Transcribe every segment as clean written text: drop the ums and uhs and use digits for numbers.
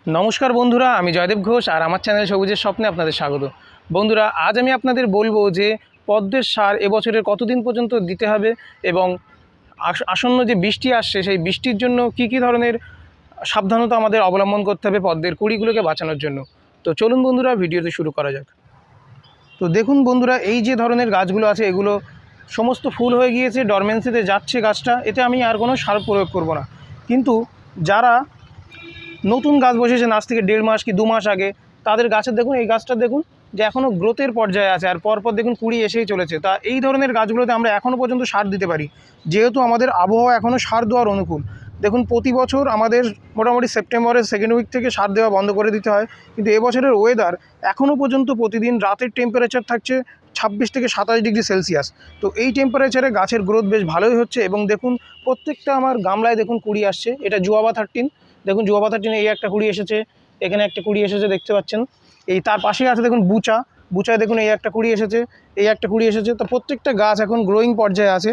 নমস্কার বন্ধুরা, আমি জয়দেব ঘোষ আর আমার চ্যানেল সবুজের স্বপ্নে আপনাদের স্বাগত। বন্ধুরা, আজ আমি আপনাদের বলবো যে পদ্মের সার এবছরের কতদিন পর্যন্ত দিতে হবে এবং আসন্ন যে বৃষ্টি আসছে সেই বৃষ্টির জন্য কি কি ধরনের সাবধানতা আমাদের অবলম্বন করতে হবে পদ্মের কুড়িগুলোকে বাঁচানোর জন্য। তো চলুন বন্ধুরা, ভিডিওতে শুরু করা যাক। তো দেখুন বন্ধুরা, এই যে ধরনের গাছগুলো আছে এগুলো সমস্ত ফুল হয়ে গিয়েছে, ডরমেন্সিতে যাচ্ছে গাছটা, এতে আমি আর কোনো সার প্রয়োগ করব না। কিন্তু যারা নতুন গাছ বসেছেন আজ থেকে 1.5 মাস কি 2 মাস আগে, তাদের গাছের দেখুন, এই গাছটা দেখুন যে এখনও গ্রোথের পর্যায়ে আছে আর পরপর দেখুন কুড়ি এসেই চলেছে। তা এই ধরনের গাছগুলোতে আমরা এখনও পর্যন্ত সার দিতে পারি, যেহেতু আমাদের আবহাওয়া এখনও সার দেওয়ার অনুকূল। দেখুন, প্রতি বছর আমাদের মোটামুটি সেপ্টেম্বরের সেকেন্ড উইক থেকে সার দেওয়া বন্ধ করে দিতে হয়, কিন্তু এবছরের ওয়েদার এখনও পর্যন্ত প্রতিদিন রাতের টেম্পারেচার থাকছে 26 থেকে 27 ডিগ্রি সেলসিয়াস। তো এই টেম্পারেচারে গাছের গ্রোথ বেশ ভালোই হচ্ছে এবং দেখুন প্রত্যেকটা আমার গামলায় দেখুন কুড়ি আসছে। এটা জুয়াবা 13, দেখুন জুয়াবা 13 এই একটা কুড়ি এসেছে, এখানে একটা কুড়ি এসেছে দেখতে পাচ্ছেন। এই তার পাশেই আছে দেখুন বুচায় দেখুন এই একটা কুড়ি এসেছে, এই একটা কুড়ি এসেছে। তো প্রত্যেকটা গাছ এখন গ্রোয়িং পর্যায়ে আছে।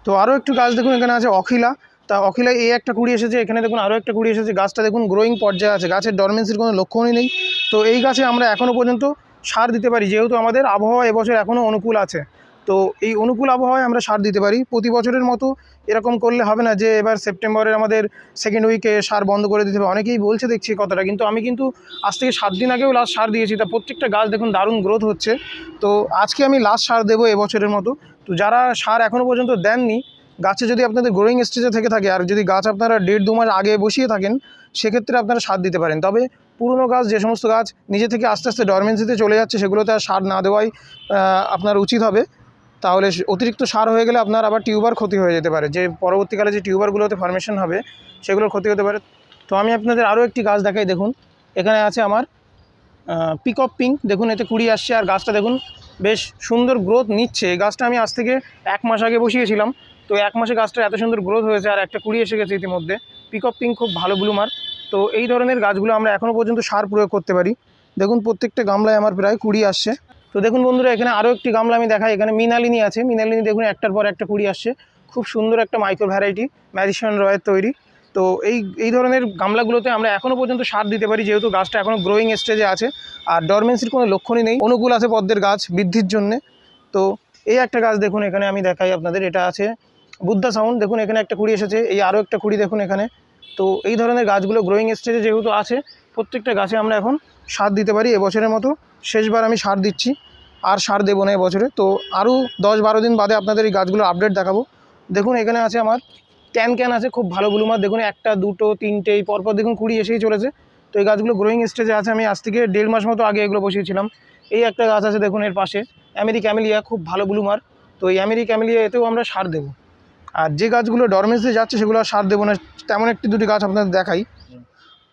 তো আরও একটু গাছ দেখুন, এখানে আছে অখিলা, তা অখিলায় এই একটা কুড়ি এসেছে, এখানে দেখুন আরও একটা কুড়ি এসেছে। গাছটা দেখুন গ্রোয়িং পর্যায়ে আছে, গাছের ডরমেন্সির কোনো লক্ষণই নেই। তো এই গাছে আমরা এখনও পর্যন্ত সার দিতে পারি, যেহেতু আমাদের আবহাওয়া এবছর এখনও অনুকূল আছে। তো এই অনুকূল আবহাওয়ায় আমরা সার দিতে পারি। প্রতি বছরের মতো এরকম করলে হবে না যে এবার সেপ্টেম্বরের আমাদের সেকেন্ড উইকে সার বন্ধ করে দিতে হবে। অনেকেই বলছে দেখছি কথাটা, কিন্তু আমি কিন্তু আজ থেকে 7 দিন আগেও লাস্ট সার দিয়েছি। তা প্রত্যেকটা গাছ দেখুন দারুণ গ্রোথ হচ্ছে। তো আজকে আমি লাস্ট সার দেবো এবছরের মতো। তো যারা সার এখনও পর্যন্ত দেননি, গাছে যদি আপনাদের গ্রোয়িং স্টেজে থেকে থাকে আর যদি গাছ আপনারা 1.5-2 মাস আগে বসিয়ে থাকেন, সেক্ষেত্রে আপনারা সার দিতে পারেন। তবে পুরনো গাছ, যে সমস্ত গাছ নিজে থেকে আস্তে আস্তে ডরমেন্সিতে চলে যাচ্ছে, সেগুলোতে আর সার না দেওয়াই আপনার উচিত হবে। তাহলে অতিরিক্ত সার হয়ে গেলে আপনার আবার টিউবার ক্ষতি হয়ে যেতে পারে, যে পরবর্তীকালে যে টিউবারগুলোতে ফর্মেশন হবে সেগুলোর ক্ষতি হতে পারে। তো আমি আপনাদের আরও একটি গাছ দেখাই। দেখুন, এখানে আছে আমার পিকক পিঙ্ক, দেখুন এতে কুড়ি আসছে আর গাছটা দেখুন বেশ সুন্দর গ্রোথ নিচ্ছে। এই গাছটা আমি আজ থেকে 1 মাস আগে বসিয়েছিলাম, তো 1 মাসে গাছটা এত সুন্দর গ্রোথ হয়েছে আর একটা কুড়ি এসে গেছে ইতিমধ্যে। পিকক পিঙ্ক খুব ভালো ব্লুমার। তো এই ধরনের গাছগুলো আমরা এখনও পর্যন্ত সার প্রয়োগ করতে পারি। দেখুন প্রত্যেকটা গামলায় আমার প্রায় কুড়ি আসছে। তো দেখুন বন্ধুরা, এখানে আরও একটি গামলা আমি দেখাই। এখানে মৃণালিনী আছে, মৃণালিনী দেখুন একটার পর একটা কুড়ি আসছে। খুব সুন্দর একটা মাইক্রো ভ্যারাইটি, ম্যাজিশিয়ান রয়ের তৈরি। তো এই ধরনের গামলাগুলোতে আমরা এখনও পর্যন্ত সার দিতে পারি, যেহেতু গাছটা এখনও গ্রোয়িং স্টেজে আছে আর ডরমেন্সির কোনো লক্ষণই নেই, অনুকূল আছে পদ্মের গাছ বৃদ্ধির জন্যে। তো এই একটা গাছ দেখুন, এখানে আমি দেখাই আপনাদের, এটা আছে বুদ্ধা সাউন্ড। দেখুন এখানে একটা কুড়ি এসেছে, এই আরও একটা কুড়ি দেখুন এখানে। তো এই ধরনের গাছগুলো গ্রোয়িং স্টেজে যেহেতু আছে, প্রত্যেকটা গাছে আমরা এখন সার দিতে পারি। এবছরের মতো শেষবার আমি সার দিচ্ছি, আর সার দেবো না এবছরে। তো আরও 10-12 দিন বাদে আপনাদের এই গাছগুলো আপডেট দেখাবো। দেখুন এখানে আছে আমার ক্যান আছে, খুব ভালো ব্লুমার। দেখুন একটা, দুটো, তিনটে, এই পরপর দেখুন কুড়ি এসেই চলেছে। তো এই গাছগুলো গ্রোয়িং স্টেজে আছে, আমি আজ থেকে 1.5 মাস মতো আগে এগুলো বসিয়েছিলাম। এই একটা গাছ আছে দেখুন এর পাশে, ক্যামেলিয়া, খুব ভালো ব্লুমার। তো এই ক্যামেলিয়া এতেও আমরা সার দেবো। আর যে গাছগুলো ডরমেন্সিতে যাচ্ছে সেগুলো আর সার দেবো না। তেমন একটি দুটি গাছ আপনাদের দেখাই।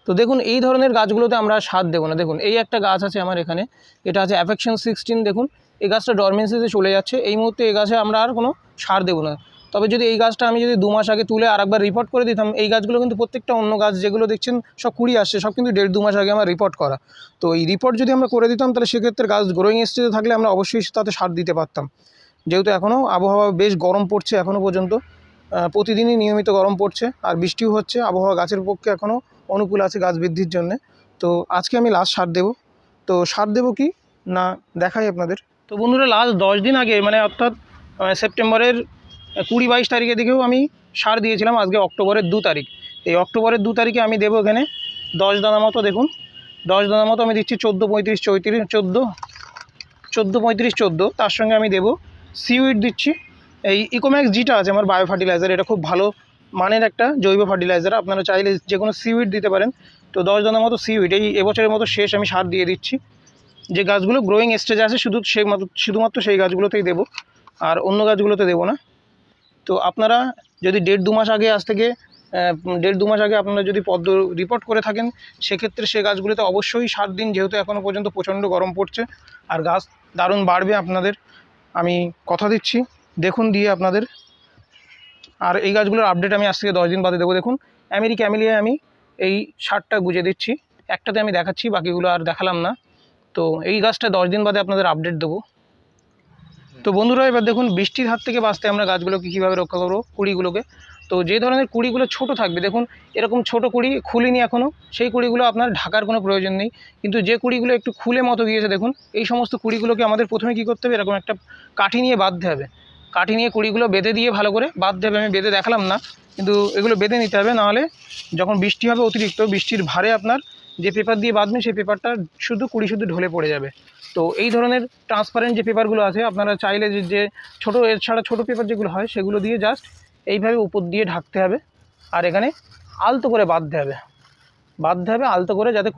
তো দেখুন এই ধরনের গাছগুলোতে আমরা সার দেবো না। দেখুন এই একটা গাছ আছে আমার এখানে, এটা আছে অ্যাফেকশন 16। দেখুন এই গাছটা ডরমেন্সিতে চলে যাচ্ছে, এই মুহূর্তে এই গাছে আমরা আর কোনো সার দেবো না। তবে যদি এই গাছটা আমি যদি 2 মাস আগে তুলে আরেকবার রিপোর্ট করে দিতাম, এই গাছগুলো কিন্তু প্রত্যেকটা অন্য গাছ যেগুলো দেখছেন সব কুড়ি আসছে, সব কিন্তু 1.5-2 মাস আগে আমার রিপোর্ট করা। তো এই রিপোর্ট যদি আমরা করে দিতাম, তাহলে সেক্ষেত্রে গাছ গ্রোয়িং স্টেজে থাকলে আমরা অবশ্যই তাতে সার দিতে পারতাম। যেহেতু এখনও আবহাওয়া বেশ গরম পড়ছে, এখনও পর্যন্ত প্রতিদিনই নিয়মিত গরম পড়ছে আর বৃষ্টিও হচ্ছে, আবহাওয়া গাছের পক্ষে এখনও অনুকূল আছে গাছ বৃদ্ধির জন্যে। তো আজকে আমি লাস্ট সার দেবো। তো সার দেবো কি না দেখাই আপনাদের। তো বন্ধুরা, লাস্ট 10 দিন আগে, মানে অর্থাৎ সেপ্টেম্বরের 20-22 তারিখের দিকেও আমি সার দিয়েছিলাম। আজকে অক্টোবরের 2 তারিখ। এই অক্টোবরের 2 তারিখে আমি দেবো এখানে 10 দানা মতো। দেখুন 10 দানা মতো আমি দিচ্ছি, 14-35-14, তার সঙ্গে আমি দেবো সিউইড দিচ্ছি। এই ইকোম্যাক্স জিটা আছে আমার বায়ো ফার্টিলাইজার, এটা খুব ভালো মানের একটা জৈব ফার্টিলাইজার, আপনারা চাইলে যে কোনো সিউইড দিতে পারেন। তো 10 দানা মতো সিউইড এই এবছরের মতো শেষ আমি সার দিয়ে দিচ্ছি। যে গাছগুলো গ্রোয়িং স্টেজে আছে শুধুমাত্র সেই গাছগুলোতেই দেবো, আর অন্য গাছগুলোতে দেবো না। তো আপনারা যদি 1.5-2 মাস আগে, আজ থেকে 1.5-2 মাস আগে আপনারা যদি পদ্ম রিপোর্ট করে থাকেন, সেক্ষেত্রে সে গাছগুলোতে অবশ্যই সার দিন, যেহেতু এখনও পর্যন্ত প্রচণ্ড গরম পড়ছে আর গাছ দারুণ বাড়বে আপনাদের, আমি কথা দিচ্ছি। দেখুন দিয়ে আপনাদের, আর এই গাছগুলোর আপডেট আমি আজ থেকে 10 দিন বাদে দেবো। দেখুন ক্যামেলিয়ায় আমি এই সারটা গুজে দিচ্ছি, একটাতে আমি দেখাচ্ছি, বাকিগুলো আর দেখালাম না। তো এই গাছটা 10 দিন বাদে আপনাদের আপডেট দেবো। তো বন্ধুরা, এবার দেখুন বৃষ্টির হাত থেকে বাঁচতে আমরা গাছগুলোকে কীভাবে রক্ষা করবো, কুড়িগুলোকে। তো যে ধরনের কুড়িগুলো ছোট থাকবে, দেখুন এরকম ছোট কুড়ি খুলিনি এখনও, সেই কুড়িগুলো আপনার ঢাকার কোনো প্রয়োজন নেই। কিন্তু যে কুড়িগুলো একটু খুলে মতো গিয়েছে দেখুন, এই সমস্ত কুড়িগুলোকে আমাদের প্রথমে কী করতে হবে, এরকম একটা কাঠি নিয়ে বাঁধতে হবে। কাঠি নিয়ে কুড়িগুলো বেঁধে দিয়ে ভালো করে বাঁধতে হবে। আমি বেঁধে দেখালাম না, কিন্তু এগুলো বেঁধে নিতে হবে, নাহলে যখন বৃষ্টি হবে অতিরিক্ত বৃষ্টির ভারে আপনার যে পেপার দিয়ে বাঁধবেন সেই পেপারটা কুড়ি শুধু ঢলে পড়ে যাবে। তো এই ধরনের ট্রান্সপারেন্ট যে পেপারগুলো আছে আপনারা চাইলে যে ছোটো এছাড়া ছোটো পেপার যেগুলো হয় সেগুলো দিয়ে জাস্ট এইভাবে উপর দিয়ে ঢাকতে হবে। আর এখানে আলতো করে বাঁধতে হবে আলতো করে, যাতে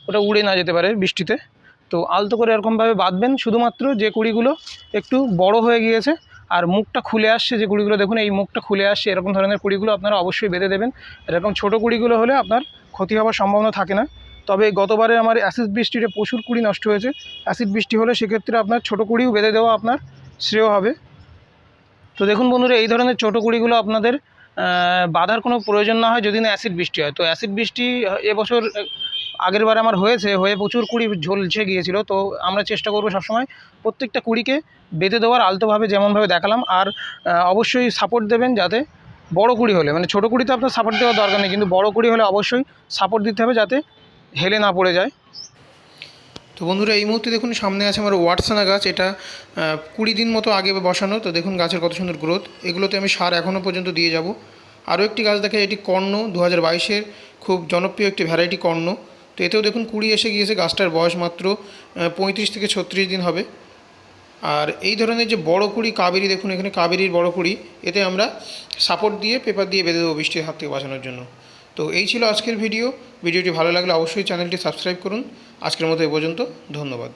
ওটা উড়ে না যেতে পারে বৃষ্টিতে। তো আলতো করে এরকমভাবে বাঁধবেন, শুধুমাত্র যে কুড়িগুলো একটু বড় হয়ে গিয়েছে আর মুখটা খুলে আসছে, যে কুড়িগুলো দেখুন এই মুখটা খুলে আসছে, এরকম ধরনের কুড়িগুলো আপনারা অবশ্যই বেঁধে দেবেন। এরকম ছোটো কুড়িগুলো হলে আপনার ক্ষতি হওয়ার সম্ভাবনা থাকে না। তবে গতবারে আমার অ্যাসিড বৃষ্টিতে প্রচুর কুড়ি নষ্ট হয়েছে। অ্যাসিড বৃষ্টি হলে সেক্ষেত্রে আপনার ছোটো কুড়িও বেঁধে দেওয়া আপনার শ্রেয় হবে। তো দেখুন বন্ধুরা, এই ধরনের ছোটো কুড়িগুলো আপনাদের বাঁধার কোনো প্রয়োজন না হয় যদি না অ্যাসিড বৃষ্টি হয়। তো অ্যাসিড বৃষ্টি এবছর আগের বার আমার হয়ে প্রচুর কুড়ি ঝলসে গিয়েছিল। তো আমরা চেষ্টা করব সবসময় প্রত্যেকটা কুড়িকে বেঁধে দেওয়ার আলতোভাবে, যেমনভাবে দেখালাম। আর অবশ্যই সাপোর্ট দেবেন, যাতে বড় কুড়ি হলে, মানে ছোটো কুড়িতে আপনার সাপোর্ট দেওয়ার দরকার নেই, কিন্তু বড় কুড়ি হলে অবশ্যই সাপোর্ট দিতে হবে যাতে হেলে না পড়ে যায়। তো বন্ধুরা, এই মুহূর্তে দেখুন সামনে আছে আমার ওয়াটসানা গাছ। এটা 20 দিন মতো আগে বসানো। তো দেখুন গাছের কত সুন্দর গ্রোথ। এগুলোতে আমি সার এখনও পর্যন্ত দিয়ে যাব। আরও একটি গাছ দেখে, এটি কর্ণ, 2022-এর খুব জনপ্রিয় একটি ভ্যারাইটি কর্ণ। তো এতেও দেখুন কুড়ি এসে গিয়েছে। গাছটার বয়স মাত্র 35 থেকে 36 দিন হবে। আর এই ধরনের যে বড় কুড়ি কাবেরি, দেখুন এখানে কাবেরির বড় কুড়ি, এতে আমরা সাপোর্ট দিয়ে পেপার দিয়ে বেঁধে দেবো বৃষ্টির হাত থেকে বাঁচানোর জন্য। তো এই ছিল আজকের ভিডিওটি ভালো লাগলে অবশ্যই চ্যানেলটি সাবস্ক্রাইব করুন। আজকের মতো এ পর্যন্ত, ধন্যবাদ।